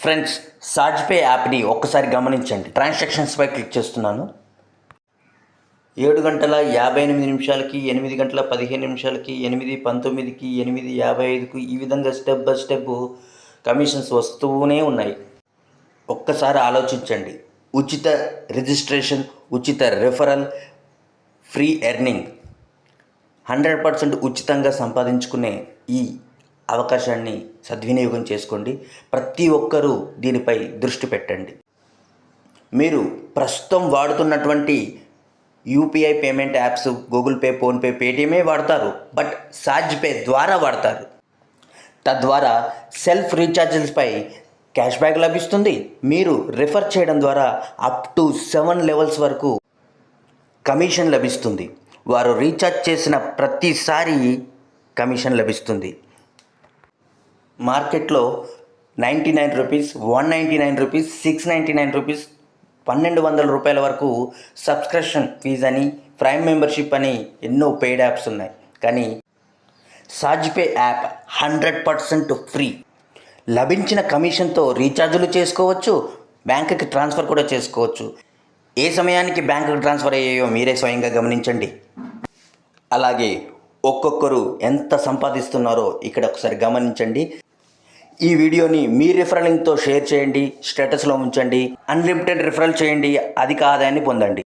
Friends, సాజ్పే యాప్ని ఒక్కసారి గమనించండి. ట్రాన్సాక్షన్స్పై క్లిక్ చేస్తున్నాను. 7 గంటల 58 నిమిషాలకి, 8 గంటల 15 నిమిషాలకి, 8:19కి, 8:55కి ఈ విధంగా స్టెప్ బై స్టెప్ కమిషన్స్ వస్తూనే ఉన్నాయి. ఒక్కసారి ఆలోచించండి. ఉచిత రిజిస్ట్రేషన్, ఉచిత రెఫరల్, ఫ్రీ ఎర్నింగ్, 100% ఉచితంగా సంపాదించుకునే ఈ అవకాశాన్ని సద్వినియోగం చేసుకోండి. ప్రతి ఒక్కరూ దీనిపై దృష్టి పెట్టండి. మీరు ప్రస్తుతం వాడుతున్నటువంటి UPI payment apps Google Pay, PhonePe, పేటీఎమే వాడతారు. బట్ సాజ్పే ద్వారా వాడతారు. తద్వారా సెల్ఫ్ రీఛార్జెస్పై క్యాష్ బ్యాక్ లభిస్తుంది. మీరు రిఫర్ చేయడం ద్వారా అప్ టు 7 లెవెల్స్ వరకు కమిషన్ లభిస్తుంది. వారు రీఛార్జ్ చేసిన ప్రతిసారి కమిషన్ లభిస్తుంది. మార్కెట్లో 99 రూపీస్, 199 రూపీస్, 699 రూపీస్, 1200 రూపాయల వరకు సబ్స్క్రిప్షన్ ఫీజ్ అని, ప్రైమ్ మెంబర్షిప్ అని ఎన్నో పెయిడ్ యాప్స్ ఉన్నాయి. కానీ సాజ్పే యాప్ 100% ఫ్రీ. లభించిన కమిషన్తో రీఛార్జులు చేసుకోవచ్చు, బ్యాంకుకి ట్రాన్స్ఫర్ కూడా చేసుకోవచ్చు. ఏ సమయానికి బ్యాంకుకి ట్రాన్స్ఫర్ అయ్యాయో మీరే స్వయంగా గమనించండి. అలాగే ఒక్కొక్కరు ఎంత సంపాదిస్తున్నారో ఇక్కడ ఒకసారి గమనించండి. ఈ వీడియోని మీ రిఫరల్ లింక్తో షేర్ చేయండి, స్టేటస్లో ఉంచండి, అన్లిమిటెడ్ రిఫరల్ చేయండి, అధిక ఆదాయాన్ని పొందండి.